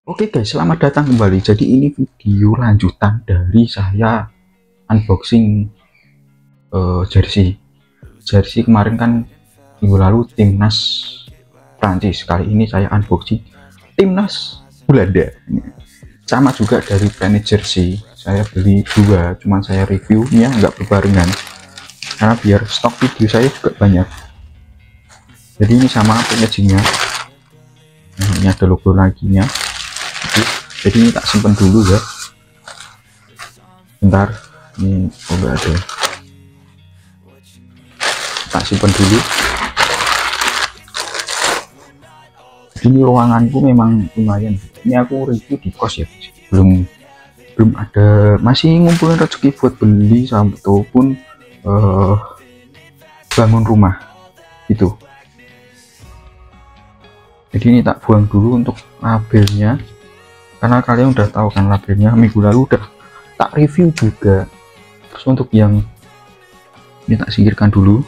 Oke guys, selamat datang kembali. Jadi ini video lanjutan dari saya unboxing jersey. Jersey kemarin kan minggu lalu timnas Prancis. Kali ini saya unboxing timnas Belanda. Sama juga dari Planet Jersey. Saya beli dua, cuman saya reviewnya nggak berbarengan karena biar stok video saya juga banyak. Jadi ini sama packagingnya. Nah, ini ada logo laginya. Jadi ini tak simpan dulu ya, bentar. Ini enggak ada, tak simpan dulu. Ini ruanganku memang lumayan. Ini aku review di kos ya, belum ada, masih ngumpulin rezeki buat beli ataupun bangun rumah itu. Jadi ini tak buang dulu untuk labelnya, karena kalian udah tahu kan labelnya, minggu lalu udah tak review juga. Terus untuk yang ini tak singkirkan dulu.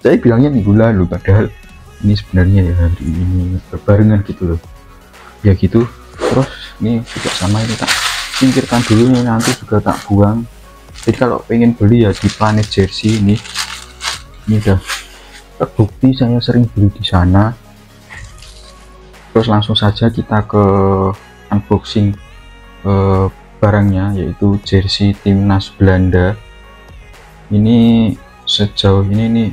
Saya bilangnya minggu lalu, padahal ini sebenarnya ya hari ini berbarengan gitu loh ya gitu. Terus ini juga sama, ini tak singkirkan dulu, ini nanti juga tak buang. Jadi kalau pengen beli ya di Planet Jersey ini udah terbukti saya sering beli di sana. Terus langsung saja kita ke unboxing barangnya, yaitu jersey timnas Belanda. Ini sejauh ini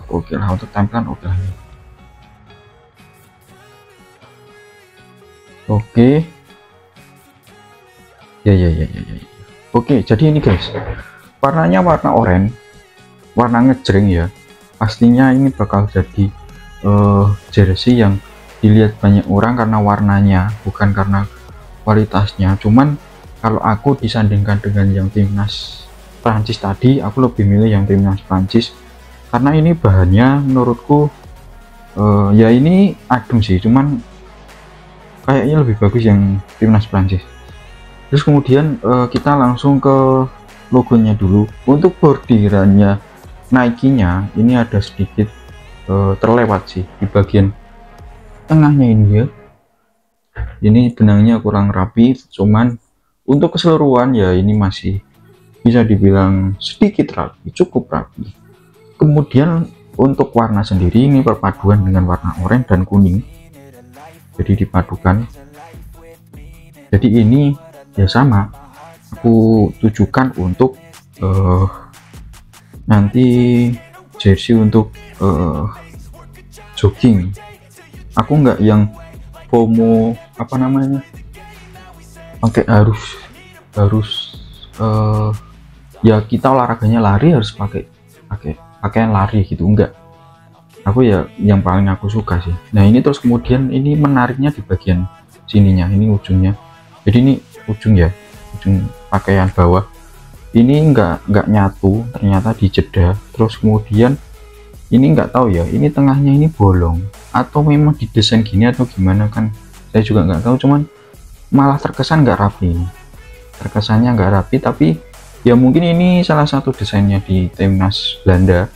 oke lah, untuk tampilan oke lah. Oke ya. Oke, jadi ini guys, warnanya warna oranye, warna ngejreng ya. Pastinya ini bakal jadi jersey yang dilihat banyak orang karena warnanya, bukan karena kualitasnya. Cuman kalau aku disandingkan dengan yang timnas Prancis tadi, aku lebih milih yang timnas Prancis karena ini bahannya menurutku ya ini adem sih, cuman kayaknya lebih bagus yang timnas Prancis. Terus kemudian kita langsung ke logonya dulu. Untuk bordirannya Nike-nya ini ada sedikit terlewat sih di bagian tengahnya ini ya. Ini benangnya kurang rapi, cuman untuk keseluruhan ya ini masih bisa dibilang sedikit rapi, cukup rapi. Kemudian untuk warna sendiri ini perpaduan dengan warna oranye dan kuning, jadi dipadukan. Jadi ini ya sama, aku tujukan untuk nanti jersey untuk jogging. Aku nggak yang FOMO apa namanya, pakai harus ya kita olahraganya lari harus pakai pakaian lari gitu, enggak. Aku ya yang paling aku suka sih. Nah ini terus kemudian ini menariknya di bagian sininya, ini ujungnya. Jadi ini ujung ya, ujung pakaian bawah ini nggak nyatu, ternyata di jeda. Terus kemudian ini nggak tahu ya, ini tengahnya ini bolong atau memang didesain gini atau gimana, kan saya juga nggak tahu. Cuman malah terkesan nggak rapi, terkesannya nggak rapi. Tapi ya mungkin ini salah satu desainnya di timnas Belanda,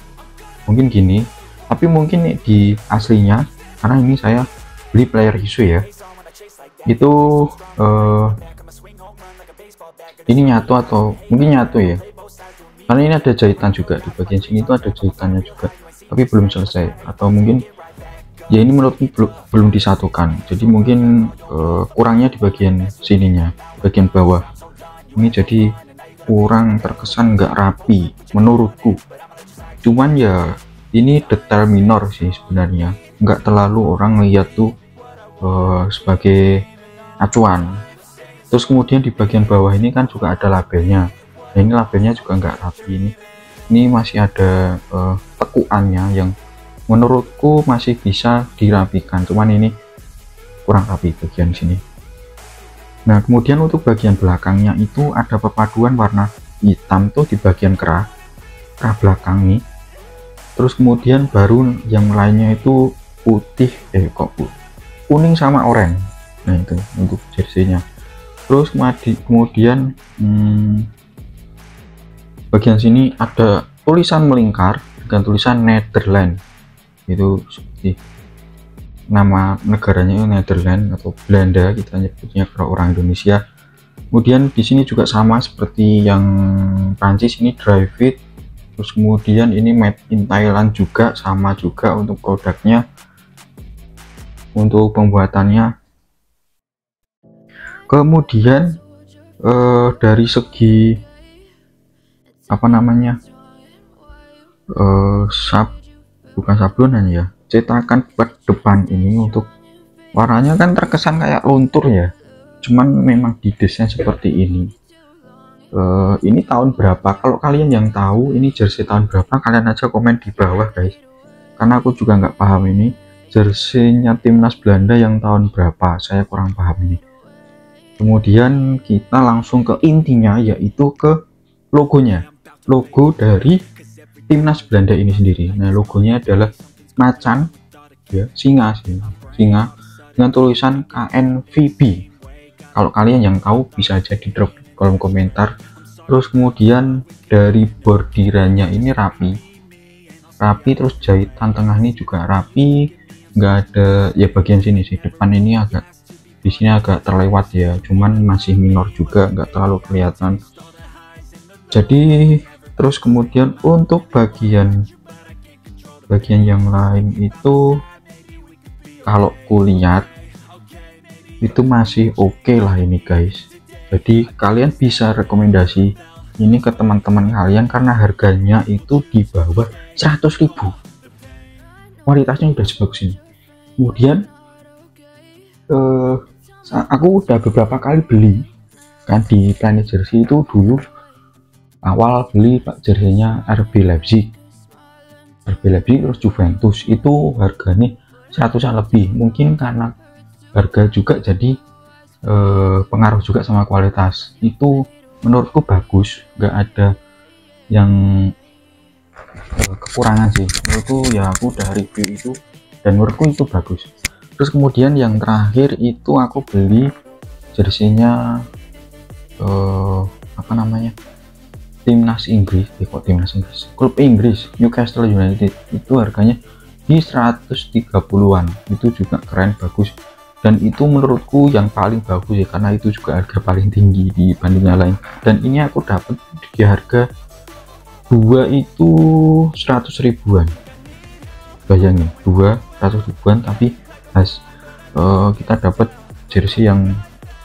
mungkin gini. Tapi mungkin di aslinya, karena ini saya beli player isu ya, itu ini nyatu atau mungkin nyatu ya, karena ini ada jahitan juga di bagian sini, itu ada jahitannya juga tapi belum selesai, atau mungkin ya ini menurutku belum disatukan. Jadi mungkin kurangnya di bagian sininya, bagian bawah ini, jadi kurang terkesan nggak rapi menurutku. Cuman ya ini detail minor sih sebenarnya, nggak terlalu orang lihat tuh sebagai acuan. Terus kemudian di bagian bawah ini kan juga ada labelnya. Nah ini labelnya juga nggak rapi, ini masih ada tekuannya yang menurutku masih bisa dirapikan, cuman ini kurang rapi bagian sini. Nah kemudian untuk bagian belakangnya itu ada perpaduan warna hitam tuh di bagian kerah belakang nih. Terus kemudian baru yang lainnya itu putih, kuning sama oranye. Nah itu untuk jersey-nya. Terus kemudian bagian sini ada tulisan melingkar dengan tulisan Netherlands, itu seperti nama negaranya Netherlands atau Belanda, kita nyebutnya kalau orang Indonesia. Kemudian di sini juga sama seperti yang Prancis, ini dry fit. Terus kemudian ini made in Thailand juga, sama juga untuk produknya, untuk pembuatannya. Kemudian dari segi apa namanya, bukan sablonan ya, cetakan buat depan ini untuk warnanya kan terkesan kayak luntur ya, cuman memang didesain seperti ini. Ini tahun berapa? Kalau kalian yang tahu ini jersey tahun berapa, kalian aja komen di bawah guys, karena aku juga nggak paham ini jerseynya timnas Belanda yang tahun berapa, saya kurang paham ini. Kemudian kita langsung ke intinya, yaitu ke logonya, logo dari timnas Belanda ini sendiri. Nah, logonya adalah macan ya, singa dengan tulisan KNVB. Kalau kalian yang tahu bisa aja di drop di kolom komentar. Terus kemudian dari bordirannya ini rapi, terus jahitan tengah ini juga rapi, nggak ada ya, bagian sini sih depan ini agak, di sini agak terlewat ya, cuman masih minor juga, nggak terlalu kelihatan. Jadi terus kemudian untuk bagian yang lain itu kalau kulihat itu masih oke lah ini guys. Jadi kalian bisa rekomendasi ini ke teman-teman kalian karena harganya itu di bawah 100.000, kualitasnya udah sebagus ini. Kemudian aku udah beberapa kali beli kan di Planet Jersey. Itu dulu awal beli pak jerseynya RB Leipzig terus Juventus, itu harganya 100-an lebih. Mungkin karena harga juga jadi pengaruh juga sama kualitas. Itu menurutku bagus, nggak ada yang kekurangan sih menurutku ya. Aku udah review itu dan menurutku itu bagus. Terus kemudian yang terakhir itu aku beli jerseynya apa namanya, timnas Inggris, klub Inggris Newcastle United. Itu harganya di 130-an, itu juga keren, bagus. Dan itu menurutku yang paling bagus ya, karena itu juga harga paling tinggi dibanding yang lain. Dan ini aku dapat di harga 2 itu 100 ribuan, bayangin 2 100 ribuan, tapi kita dapat jersey yang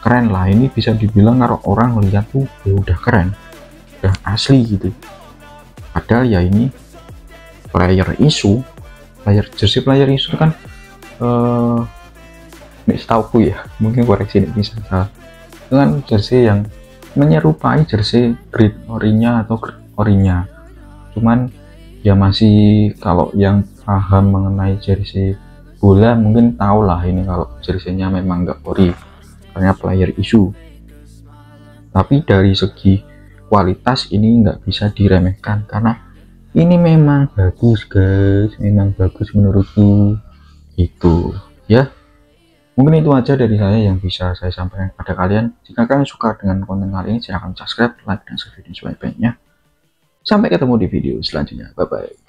keren lah. Ini bisa dibilang kalau orang lihat tuh ya udah keren, udah asli gitu. Padahal ya ini jersey player issue kan setauku ya, mungkin koreksi ini bisa salah, dengan jersey yang menyerupai jersey grid orinya atau orinya. Cuman ya masih, kalau yang paham mengenai jersey bola mungkin tahu lah ini kalau jerseynya memang nggak ori karena player issue. Tapi dari segi kualitas ini nggak bisa diremehkan karena ini memang bagus guys, memang bagus menurutku itu ya. Mungkin itu aja dari saya yang bisa saya sampaikan kepada kalian. Jika kalian suka dengan konten kali ini, silahkan subscribe, like, dan share video sebanyak-banyaknya. Sampai ketemu di video selanjutnya. Bye bye.